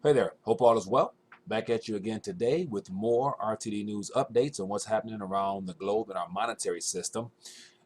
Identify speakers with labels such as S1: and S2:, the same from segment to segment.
S1: Hey there, hope all is well. Back at you again today with more RTD news updates on what's happening around the globe in our monetary system.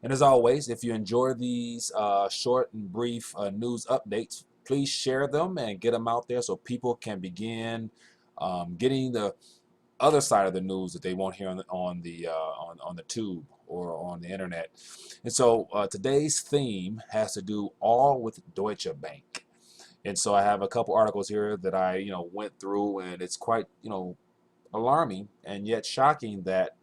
S1: And as always, if you enjoy these short and brief news updates, please share them and get them out there so people can begin getting the other side of the news that they won't hear on the tube or on the internet. And so today's theme has to do all with Deutsche Bank. And so I have a couple articles here that I, went through, and it's quite, alarming and yet shocking that,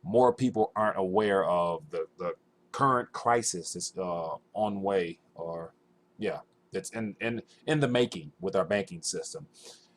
S1: more people aren't aware of the current crisis that's on way, or yeah, that's in the making with our banking system.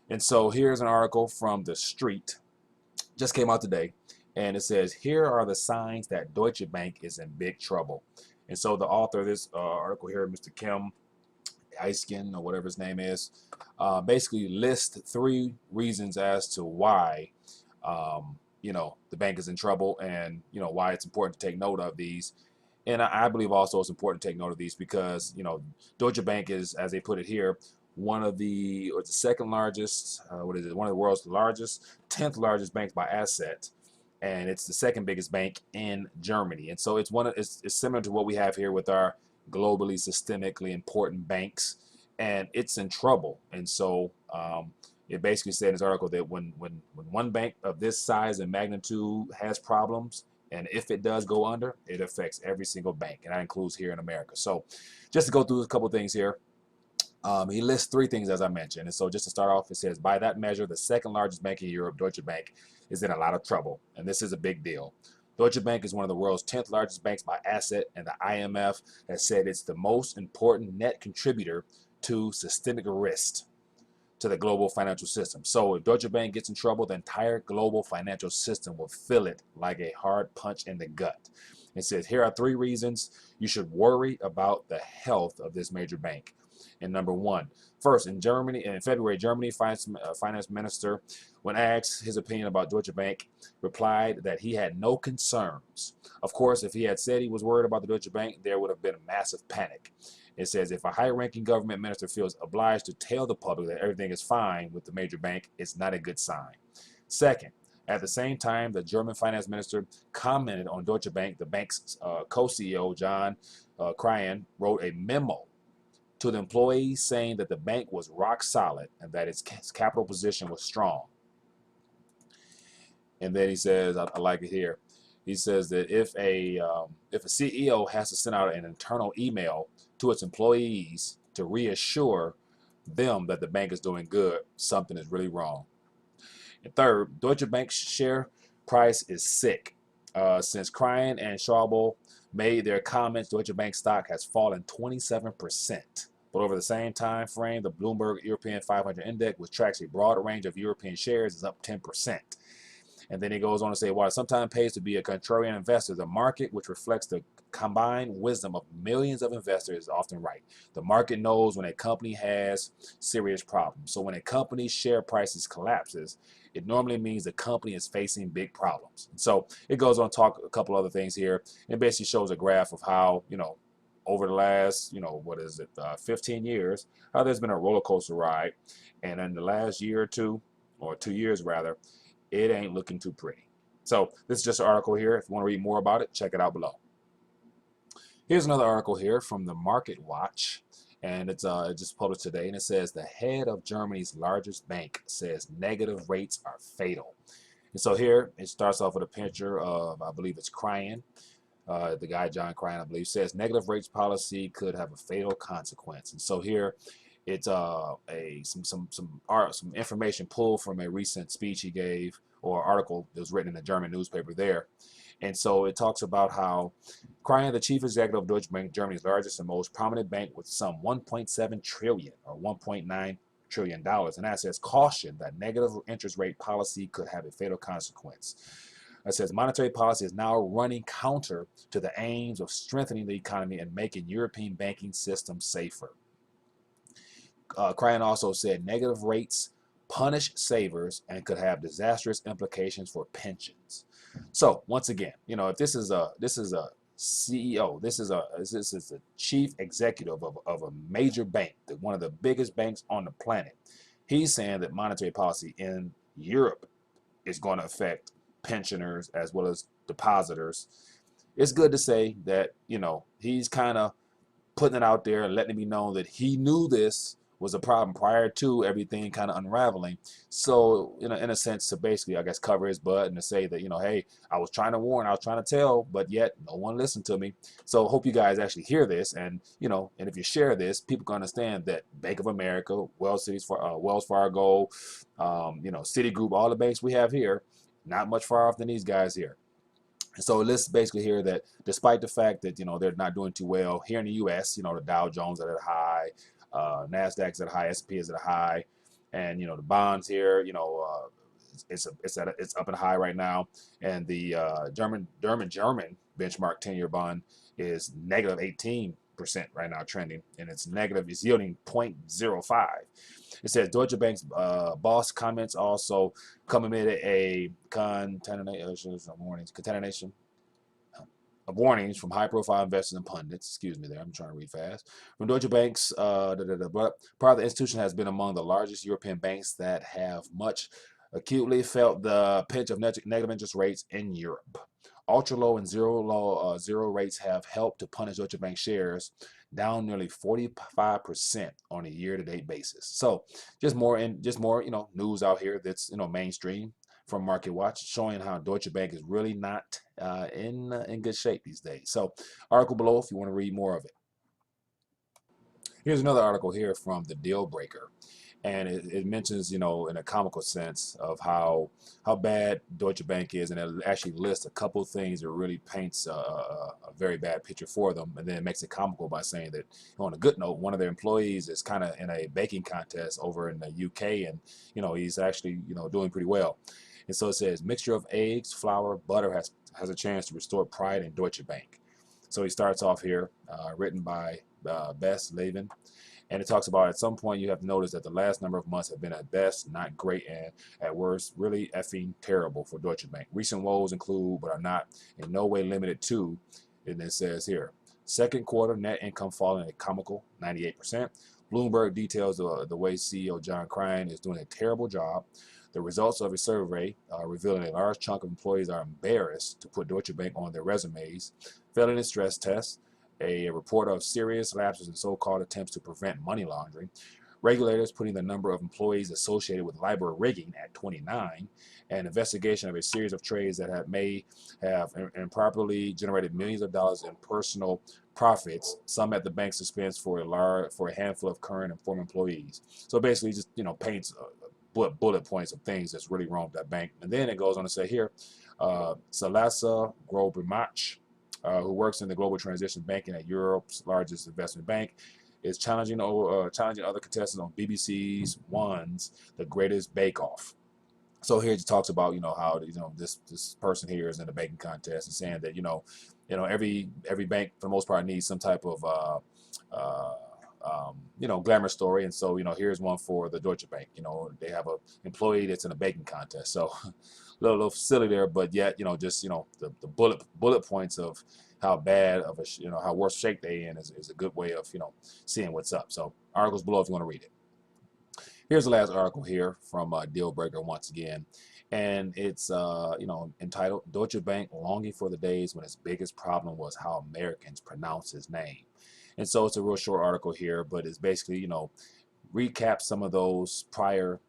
S1: And so here's an article from The Street, just came out today, and it says, here are the signs that Deutsche Bank is in big trouble. And so the author of this article here, Mr. Kim Eiskin, or whatever his name is, basically lists three reasons as to why the bank is in trouble, and why it's important to take note of these. And I believe also it's important to take note of these because Deutsche Bank is, as they put it here, one of the, or it's the second largest, one of the world's largest, 10th largest banks by asset, and it's the second biggest bank in Germany. And so it's similar to what we have here with our globally systemically important banks, and it's in trouble. And so it basically said in this article that when one bank of this size and magnitude has problems, and if it does go under, it affects every single bank, and that includes here in America. So just to go through a couple things here, he lists three things, as I mentioned. And so just to start off, it says, by that measure, the second largest bank in Europe, Deutsche Bank, is in a lot of trouble, and this is a big deal. Deutsche Bank is one of the world's 10th largest banks by asset, and the IMF has said it's the most important net contributor to systemic risk to the global financial system. So if Deutsche Bank gets in trouble, the entire global financial system will feel it like a hard punch in the gut. It says, here are three reasons you should worry about the health of this major bank. And number one, first, in February, Germany finance minister, when asked his opinion about Deutsche Bank, replied that he had no concerns. Of course, if he had said he was worried about the Deutsche Bank, there would have been a massive panic. It says, if a high-ranking government minister feels obliged to tell the public that everything is fine with the major bank, it's not a good sign. Second, at the same time, the German finance minister commented on Deutsche Bank. The bank's co-CEO, John Cryan, wrote a memo to the employees saying that the bank was rock solid and that its capital position was strong. And then he says, I like it here, he says that if a CEO has to send out an internal email to its employees to reassure them that the bank is doing good, something is really wrong. And third, Deutsche Bank's share price is sick. Since Cryan and Schauble made their comments, Deutsche Bank stock has fallen 27%. But over the same time frame, the Bloomberg European 500 Index, which tracks a broad range of European shares, is up 10%. And then he goes on to say, while it sometimes pays to be a contrarian investor, the market, which reflects the combined wisdom of millions of investors, is often right. The market knows when a company has serious problems. So when a company's share prices collapses, it normally means the company is facing big problems. And so it goes on to talk a couple other things here. It basically shows a graph of how, over the last, 15 years, how there's been a roller coaster ride. And in the last year or two, or 2 years rather, it ain't looking too pretty. So this is just an article here. If you want to read more about it, check it out below. Here's another article here from the Market Watch, and it's just published today, and it says the head of Germany's largest bank says negative rates are fatal. And so here it starts off with a picture of, I believe it's Cryan. The guy, John Cryan, I believe, says negative rates policy could have a fatal consequence. And so here it's some information pulled from a recent speech he gave, or article that was written in a German newspaper there. And so it talks about how Cryan, the chief executive of Deutsche Bank, Germany's largest and most prominent bank with some 1.7 trillion or 1.9 trillion dollars in assets, cautioned that negative interest rate policy could have a fatal consequence. It says monetary policy is now running counter to the aims of strengthening the economy and making European banking systems safer. Cryan also said negative rates punish savers and could have disastrous implications for pensions. So once again, if this is a CEO, this is the chief executive of a major bank, one of the biggest banks on the planet, He's saying that monetary policy in Europe is going to affect pensioners as well as depositors. It's good to say that, he's kind of putting it out there and letting it be known that he knew this was a problem prior to everything kind of unraveling. So, in a sense, to basically, I guess, cover his butt and to say that, hey, I was trying to warn, I was trying to tell, but yet no one listened to me. So hope you guys actually hear this, and and if you share this, people can understand that Bank of America, Wells Fargo, Citigroup, all the banks we have here, not much far off than these guys here. So let's basically hear that despite the fact that they're not doing too well here in the U.S., the Dow Jones are at a high, Nasdaq's at a high, S&P is at a high, and the bonds here, it's up and high right now, and the German benchmark 10-year bond is negative 18% right now trending, and it's yielding 0.05. It says Deutsche Bank's boss comments also come amid a contamination of warnings from high-profile investors and pundits. Excuse me there, I'm trying to read fast. From Deutsche Bank's, part of the institution has been among the largest European banks that have much acutely felt the pinch of negative interest rates in Europe. Ultra low and zero rates have helped to punish Deutsche Bank shares down nearly 45% on a year-to-date basis. So just more news out here that's mainstream from Market Watch, showing how Deutsche Bank is really not in good shape these days. So article below if you want to read more of it. Here's another article here from the Deal Breaker, and it mentions, in a comical sense of how bad Deutsche Bank is, and it actually lists a couple of things that really paints a very bad picture for them, and then it makes it comical by saying that, on a good note, one of their employees is kind of in a baking contest over in the UK, and he's actually doing pretty well. And so it says mixture of eggs, flour, butter has a chance to restore pride in Deutsche Bank. So he starts off here, written by Bess Levin. And it talks about at some point you have to notice that the last number of months have been at best not great and at worst really effing terrible for Deutsche Bank. Recent woes include, but are not in no way limited to, and it says here, second quarter net income falling a comical 98%. Bloomberg details the way CEO John Crine is doing a terrible job. The results of a survey revealing a large chunk of employees are embarrassed to put Deutsche Bank on their resumes, failing in stress tests, a report of serious lapses in so-called attempts to prevent money laundering, regulators putting the number of employees associated with LIBOR rigging at 29, an investigation of a series of trades that may have improperly generated millions of dollars in personal profits, some at the bank's expense for a handful of current and former employees. So basically just paints bullet points of things that's really wrong with that bank. And then it goes on to say here, Salasa Grobimach, who works in the global transition banking at Europe's largest investment bank, is challenging other contestants on BBC's One's The Greatest Bake Off. So here he talks about how this person here is in the baking contest and saying that every bank for the most part needs some type of glamour story, and so here's one for the Deutsche Bank. They have an employee that's in a baking contest, so a little silly there, but yet just the bullet points of how bad of a how worse shape they in is a good way of seeing what's up. So articles below if you want to read it. Here's the last article here from Deal Breaker once again, and it's entitled Deutsche Bank longing for the days when its biggest problem was how Americans pronounce his name. And so it's a real short article here, but it's basically recap some of those prior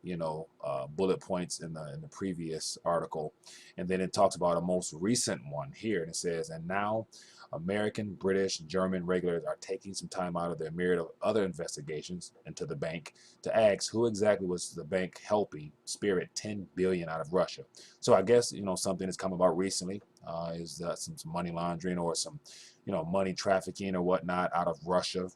S1: bullet points in the previous article, and then it talks about a most recent one here, and it says, and now American, British, German regulators are taking some time out of their myriad of other investigations into the bank to ask who exactly was the bank helping spirit $10 billion out of Russia. So I guess something that's come about recently is some money laundering or some money trafficking or whatnot out of Russia,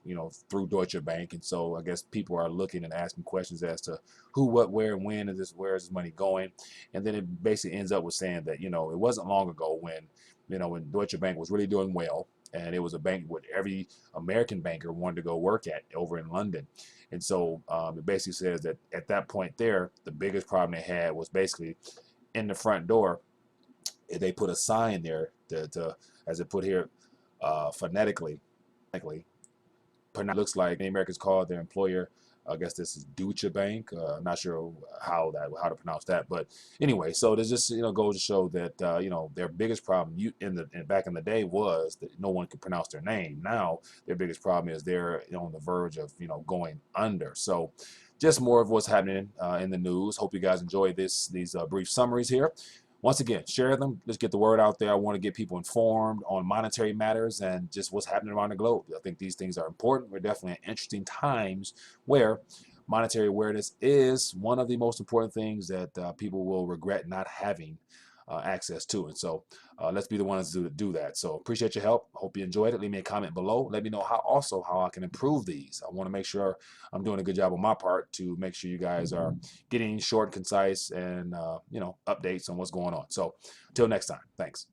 S1: through Deutsche Bank. And so I guess people are looking and asking questions as to who, what, where, and when where is this money going? And then it basically ends up with saying that, it wasn't long ago when Deutsche Bank was really doing well, and it was a bank where every American banker wanted to go work at over in London. And so it basically says that at that point there, the biggest problem they had was basically in the front door. They put a sign there to as it put here, phonetically, looks like the Americans called their employer I guess this is Deutsche Bank. Not sure how to pronounce that, but anyway, so there's just goes to show that their biggest problem back in the day was that no one could pronounce their name. Now their biggest problem is they're on the verge of going under. So just more of what's happening in the news. Hope you guys enjoy these brief summaries here. Once again, share them. Let's get the word out there. I want to get people informed on monetary matters and just what's happening around the globe. I think these things are important. We're definitely in interesting times where monetary awareness is one of the most important things that people will regret not having access to. And so let's be the ones to do that. So appreciate your help. Hope you enjoyed it. Leave me a comment below. Let me know how I can improve these. I want to make sure I'm doing a good job on my part to make sure you guys are getting short and concise and updates on what's going on. So until next time, thanks.